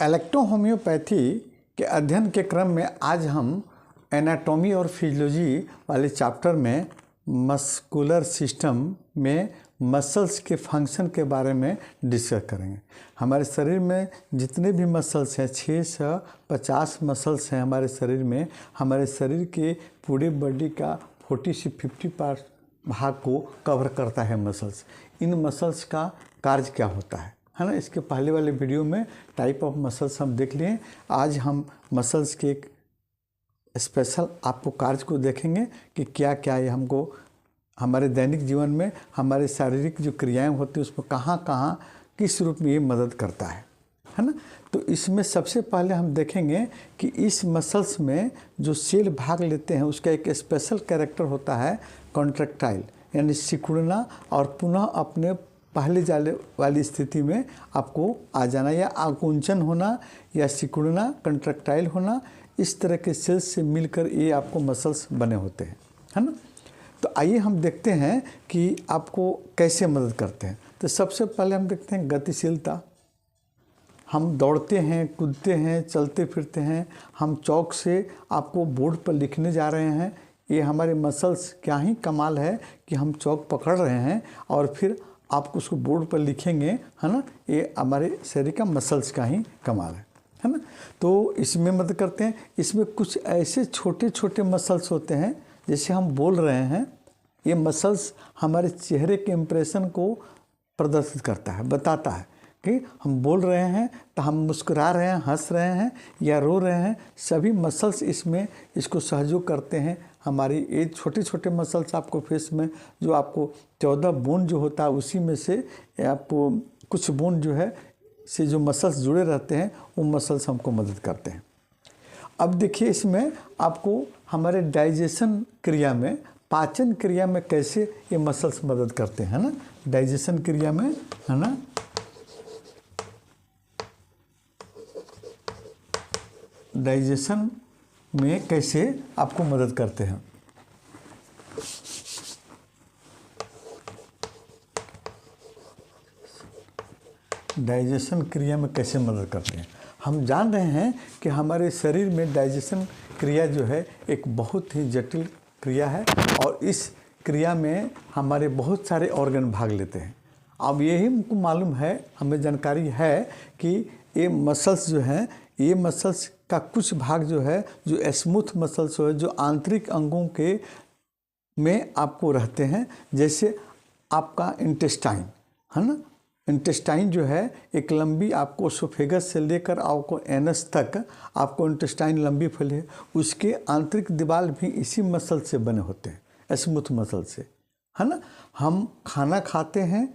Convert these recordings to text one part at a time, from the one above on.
Electrohomoeopathy के अध्ययन के क्रम में आज हम एनाटॉमी और फिजियोलॉजी वाले चैप्टर में मस्कुलर सिस्टम में मसल्स के फंक्शन के बारे में डिस्कस करेंगे। हमारे शरीर में जितने भी मसल्स हैं 650 मसल्स हैं हमारे शरीर में। हमारे शरीर के पूरे बॉडी का 40 से 50% भाग को कवर करता है मसल्स। इन मसल्स का कार्य क्या होता है ना। इसके पहले वाले वीडियो में टाइप ऑफ मसल्स हम देख लिए। आज हम मसल्स के एक स्पेशल आपको कार्य को देखेंगे कि क्या क्या ये हमको हमारे दैनिक जीवन में हमारे शारीरिक जो क्रियाएं होती हैं उसमें कहाँ कहाँ किस रूप में ये मदद करता है ना। तो इसमें सबसे पहले हम देखेंगे कि इस मसल्स में जो सेल भाग लेते हैं उसका एक स्पेशल कैरेक्टर होता है कॉन्ट्रैक्टाइल, यानी सिकुड़ना और पुनः अपने पहले जाने वाली स्थिति में आपको आ जाना, या आकुंचन होना या सिकुड़ना, कंट्रैक्टाइल होना। इस तरह के सेल्स से मिलकर ये आपको मसल्स बने होते हैं, है ना। तो आइए हम देखते हैं कि आपको कैसे मदद करते हैं। तो सबसे पहले हम देखते हैं गतिशीलता। हम दौड़ते हैं, कूदते हैं, चलते फिरते हैं। हम चौक से आपको बोर्ड पर लिखने जा रहे हैं। ये हमारे मसल्स क्या ही कमाल है कि हम चौक पकड़ रहे हैं और फिर आप उसको बोर्ड पर लिखेंगे, है ना। ये हमारे शरीर का मसल्स का ही कमाल है ना। तो इसमें मदद करते हैं। इसमें कुछ ऐसे छोटे छोटे मसल्स होते हैं, जैसे हम बोल रहे हैं, ये मसल्स हमारे चेहरे के इम्प्रेशन को प्रदर्शित करता है, बताता है कि हम बोल रहे हैं तो हम मुस्कुरा रहे हैं, हंस रहे हैं या रो रहे हैं। सभी मसल्स इसमें इसको सहयोग करते हैं। हमारी ये छोटे छोटे मसल्स आपको फेस में जो आपको 14 बोन जो होता है उसी में से आपको कुछ बोन जो है से जो मसल्स जुड़े रहते हैं वो मसल्स हमको मदद करते हैं। अब देखिए इसमें आपको हमारे डाइजेशन क्रिया में, पाचन क्रिया में कैसे ये मसल्स मदद करते हैं ना। डाइजेशन क्रिया में, है ना, डाइजेशन में कैसे आपको मदद करते हैं। डाइजेशन क्रिया में कैसे मदद करते हैं। हम जान रहे हैं कि हमारे शरीर में डाइजेशन क्रिया जो है एक बहुत ही जटिल क्रिया है और इस क्रिया में हमारे बहुत सारे ऑर्गन भाग लेते हैं। अब यही हमको मालूम है, हमें जानकारी है कि ये मसल्स जो हैं, ये मसल्स का कुछ भाग जो है जो स्मूथ मसल्स है जो आंतरिक अंगों के में आपको रहते हैं, जैसे आपका इंटेस्टाइन, है ना। इंटेस्टाइन जो है एक लंबी आपको ओसोफेगस से लेकर आपको एनस तक आपको इंटेस्टाइन लंबी फैली है। उसके आंतरिक दीवार भी इसी मसल से बने होते हैं, स्मूथ मसल से, है ना। हम खाना खाते हैं,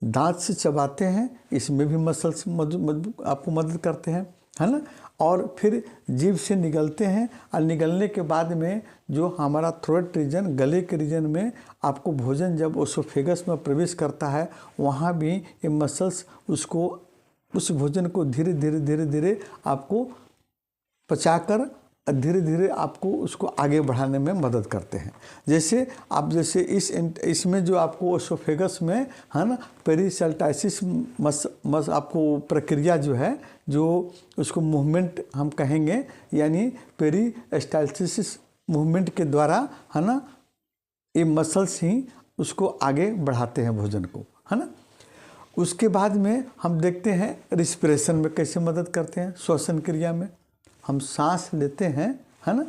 दांत से चबाते हैं, इसमें भी मसल्स आपको मदद करते हैं, है ना। और फिर जीभ से निगलते हैं और निगलने के बाद में जो हमारा थ्रोट रीजन, गले के रीजन में आपको भोजन जब ओसोफेगस में प्रवेश करता है वहाँ भी ये मसल्स उसको, उस भोजन को धीरे धीरे धीरे धीरे आपको पचाकर धीरे धीरे आपको उसको आगे बढ़ाने में मदद करते हैं। जैसे आप जैसे इसमें जो आपको ओसोफेगस में, है ना, पेरिसल्टाइसिस आपको प्रक्रिया जो है, जो उसको मूवमेंट हम कहेंगे, यानी पेरिस्टाल्सिस मूवमेंट के द्वारा, है ना, ये मसल्स ही उसको आगे बढ़ाते हैं भोजन को, है ना। उसके बाद में हम देखते हैं रिस्पिरेशन में कैसे मदद करते हैं। श्वसन क्रिया में हम सांस लेते हैं, है ना,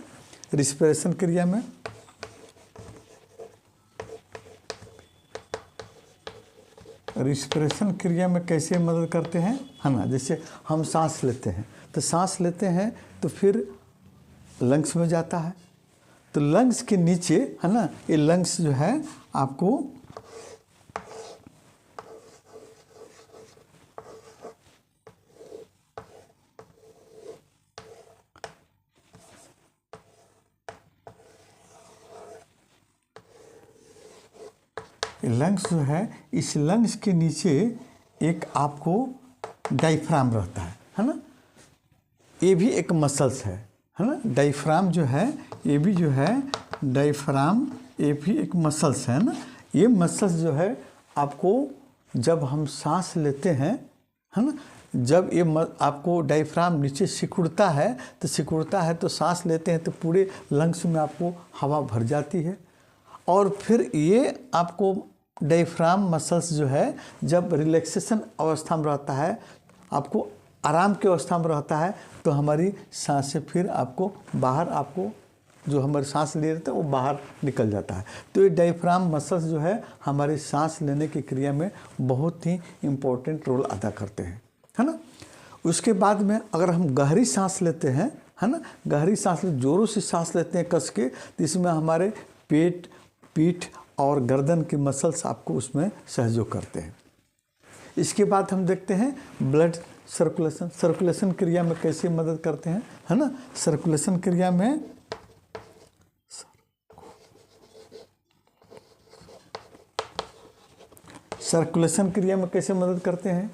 रिस्पिरेशन क्रिया में। रिस्पिरेशन क्रिया में कैसे मदद करते हैं, है ना। जैसे हम सांस लेते हैं तो सांस लेते हैं तो फिर लंग्स में जाता है, तो लंग्स के नीचे, है ना, ये लंग्स जो है आपको लंग्स जो है, इस लंग्स के नीचे एक आपको डायफ्राम रहता है ना। ये भी एक मसल्स है ना। डायफ्राम जो है, ये भी जो है डायफ्राम, ये भी एक मसल्स है ना। ये मसल्स जो है आपको जब हम सांस लेते हैं, है ना, जब ये आपको डायफ्राम नीचे सिकुड़ता है तो सांस लेते हैं तो पूरे लंग्स में आपको हवा भर जाती है। और फिर ये आपको डायफ्राम मसल्स जो है जब रिलैक्सेशन अवस्था में रहता है, आपको आराम की अवस्था में रहता है, तो हमारी सांसें फिर आपको बाहर, आपको जो हमारे सांस ले रहे थे वो बाहर निकल जाता है। तो ये डायफ्राम मसल्स जो है हमारी सांस लेने की क्रिया में बहुत ही इम्पोर्टेंट रोल अदा करते हैं, है ना। उसके बाद में अगर हम गहरी सांस लेते हैं, है ना, गहरी सांस जोरों से सांस लेते हैं कस के, तो इसमें हमारे पेट, पीठ और गर्दन के मसल्स आपको उसमें सहयोग करते हैं। इसके बाद हम देखते हैं ब्लड सर्कुलेशन क्रिया में कैसे मदद करते हैं, है ना। सर्कुलेशन क्रिया में कैसे मदद करते हैं,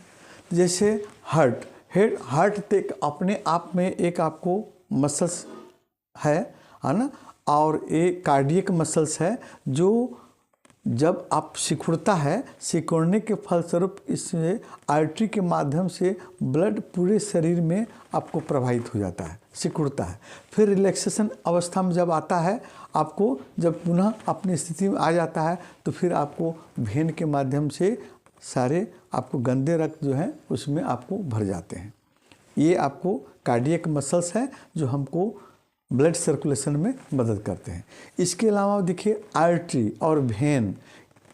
जैसे हार्ट तक अपने आप में एक आपको मसल्स है ना, और एक कार्डियक मसल्स है जो जब आप सिकुड़ता है, सिकुड़ने के फलस्वरूप इससे आर्टरी के माध्यम से ब्लड पूरे शरीर में आपको प्रवाहित हो जाता है, सिकुड़ता है। फिर रिलैक्सेशन अवस्था में जब आता है, आपको जब पुनः अपनी स्थिति में आ जाता है, तो फिर आपको वेन के माध्यम से सारे आपको गंदे रक्त जो हैं उसमें आपको भर जाते हैं। ये आपको कार्डियक मसल्स हैं जो हमको ब्लड सर्कुलेशन में मदद करते हैं। इसके अलावा देखिए आर्टरी और वेन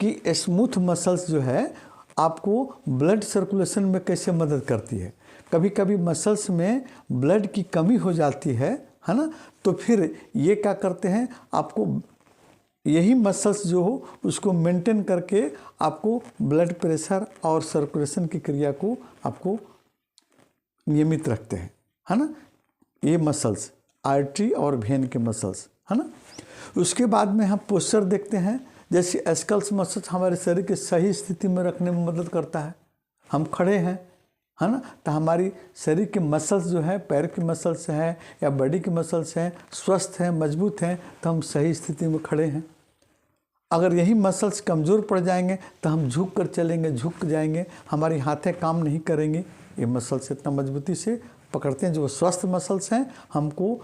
की स्मूथ मसल्स जो है आपको ब्लड सर्कुलेशन में कैसे मदद करती है। कभी कभी मसल्स में ब्लड की कमी हो जाती है ना, तो फिर ये क्या करते हैं, आपको यही मसल्स जो हो उसको मेंटेन करके आपको ब्लड प्रेशर और सर्कुलेशन की क्रिया को आपको नियमित रखते हैं, है ना। ये मसल्स आर्टरी और वेन के मसल्स, है ना। उसके बाद में हम पोस्चर देखते हैं, जैसे स्कल्स मसल्स हमारे शरीर के सही स्थिति में रखने में मदद करता है। हम खड़े हैं, है ना, तो हमारी शरीर के मसल्स जो है, पैर के मसल्स हैं या बॉडी के मसल्स हैं, स्वस्थ हैं, मजबूत हैं, तो हम सही स्थिति में खड़े हैं। अगर यही मसल्स कमज़ोर पड़ जाएंगे तो हम झुक कर चलेंगे, झुक जाएंगे, हमारी हाथें काम नहीं करेंगी। ये मसल्स इतना मजबूती से पकड़ते हैं। जो स्वस्थ मसल्स हैं हमको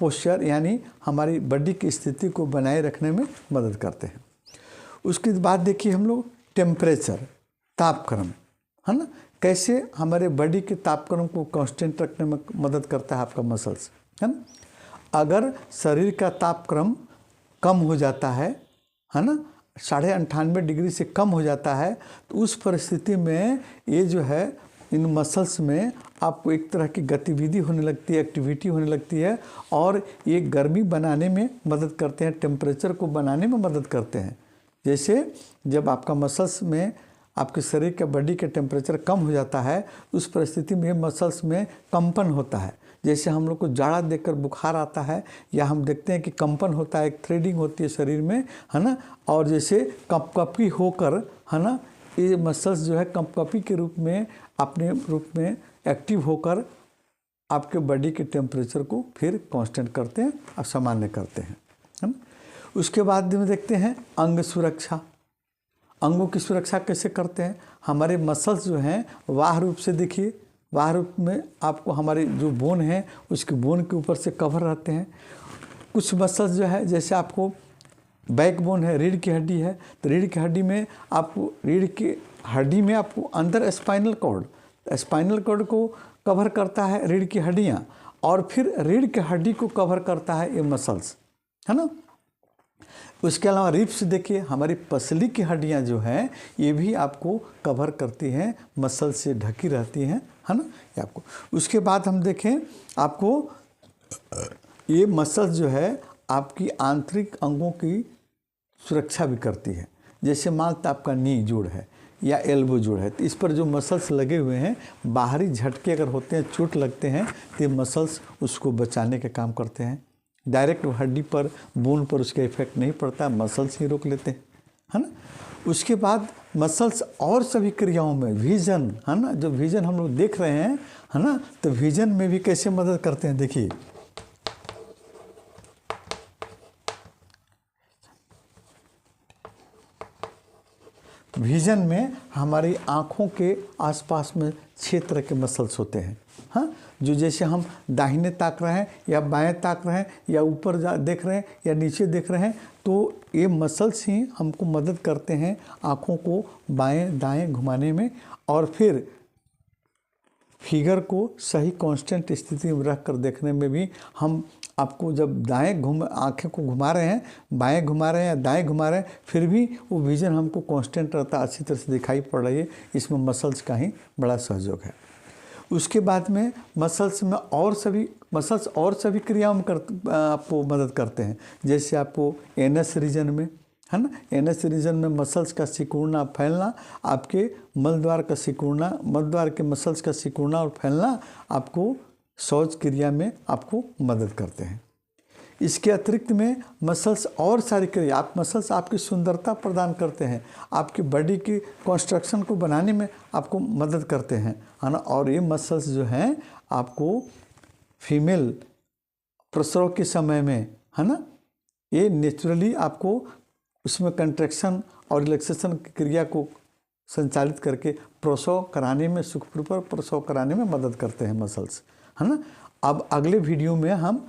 पोस्चर यानी हमारी बॉडी की स्थिति को बनाए रखने में मदद करते हैं। उसके बाद देखिए हम लोग टेम्परेचर, तापक्रम, है ना, कैसे हमारे बॉडी के तापक्रम को कांस्टेंट रखने में मदद करता है आपका मसल्स, है ना। अगर शरीर का तापक्रम कम हो जाता है ना, 98.5 डिग्री से कम हो जाता है, तो उस परिस्थिति में ये जो है इन मसल्स में आपको एक तरह की गतिविधि होने लगती है, एक्टिविटी होने लगती है, और ये गर्मी बनाने में मदद करते हैं, टेम्परेचर को बनाने में मदद करते हैं। जैसे जब आपका मसल्स में, आपके शरीर के बॉडी के टेम्परेचर कम हो जाता है, उस परिस्थिति में मसल्स में कंपन होता है। जैसे हम लोग को जाड़ा देखकर बुखार आता है, या हम देखते हैं कि कंपन होता है, एक थ्रेडिंग होती है शरीर में, है ना, और जैसे कपकपी होकर, है ना, ये मसल्स जो है कपकपी के रूप में, अपने रूप में एक्टिव होकर आपके बॉडी के टेम्परेचर को फिर कांस्टेंट करते हैं और सामान्य करते हैं, है ना। उसके बाद में देखते हैं अंग सुरक्षा। अंगों की सुरक्षा कैसे करते हैं, हमारे मसल्स जो हैं बाह्य रूप से देखिए, बाह्य रूप में आपको हमारे जो बोन है उसके बोन के ऊपर से कवर रहते हैं। कुछ मसल्स जो है, जैसे आपको बैकबोन है, रीढ़ की हड्डी है, तो रीढ़ की हड्डी में आपको, रीढ़ की हड्डी में आपको अंदर स्पाइनल कॉर्ड को कवर करता है रीढ़ की हड्डियाँ, और फिर रीढ़ की हड्डी को कवर करता है ये मसल्स, है ना। उसके अलावा रिब्स देखिए, हमारी पसली की हड्डियाँ जो हैं ये भी आपको कवर करती हैं, मसल से ढकी रहती हैं, है ना, ये आपको। उसके बाद हम देखें, आपको ये मसल्स जो है आपकी आंतरिक अंगों की सुरक्षा भी करती है। जैसे मानते आपका नी जोड़ है या एल्बो जोड़ है, तो इस पर जो मसल्स लगे हुए हैं, बाहरी झटके अगर होते हैं, चोट लगते हैं, तो ये मसल्स उसको बचाने का काम करते हैं। डायरेक्ट हड्डी पर, बोन पर उसका इफेक्ट नहीं पड़ता, मसल्स ही रोक लेते हैं, है ना। उसके बाद मसल्स और सभी क्रियाओं में, विजन, है ना, जो विजन हम लोग देख रहे हैं, है ना, तो विजन में भी कैसे मदद करते हैं देखिए। विजन में हमारी आँखों के आसपास में 6 तरह के मसल्स होते हैं। हाँ, जो जैसे हम दाहिने ताक रहे हैं या बाएं ताक रहे हैं या ऊपर देख रहे हैं या नीचे देख रहे हैं, तो ये मसल्स ही हमको मदद करते हैं आँखों को बाएं दाएं घुमाने में, और फिर फिगर को सही कांस्टेंट स्थिति में रख कर देखने में भी। हम आपको जब आँखें को घुमा रहे हैं, बाएं घुमा रहे हैं या दाएं घुमा रहे हैं, फिर भी वो विज़न हमको कांस्टेंट रहता, अच्छी तरह से दिखाई पड़ रही है। इसमें मसल्स का ही बड़ा सहयोग है। उसके बाद में मसल्स और सभी क्रियाओं में आपको मदद करते हैं। जैसे आपको एनस रीजन में, है ना, एनस रीजन में मसल्स का सिकुड़ना फैलना, आपके मलद्वार के मसल्स का सिकुड़ना और फैलना आपको शौच क्रिया में आपको मदद करते हैं। इसके अतिरिक्त में मसल्स और सारी क्रिया, मसल्स आपकी सुंदरता प्रदान करते हैं, आपकी बॉडी की कंस्ट्रक्शन को बनाने में आपको मदद करते हैं, है ना। और ये मसल्स जो हैं आपको फीमेल प्रसव के समय में, है ना, ये नेचुरली आपको उसमें कंट्रैक्शन और रिलैक्सेशन की क्रिया को संचालित करके प्रसव कराने में, सुखपूर्वक प्रसव कराने में मदद करते हैं मसल्स, है ना। अब अगले वीडियो में हम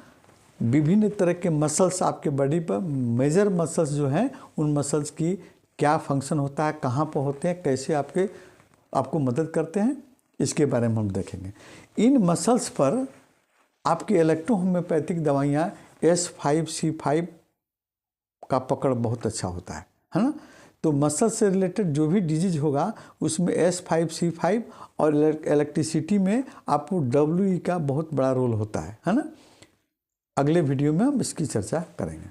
विभिन्न तरह के मसल्स आपके बॉडी पर, मेजर मसल्स जो हैं, उन मसल्स की क्या फंक्शन होता है, कहाँ पर होते हैं, कैसे आपको मदद करते हैं, इसके बारे में हम देखेंगे। इन मसल्स पर आपकी इलेक्ट्रो होम्योपैथिक दवाइयाँ S5C5 का पकड़ बहुत अच्छा होता है ना। तो मसल से रिलेटेड जो भी डिजीज होगा उसमें S5C5 और इलेक्ट्रिसिटी में आपको WE का बहुत बड़ा रोल होता है ना। अगले वीडियो में हम इसकी चर्चा करेंगे।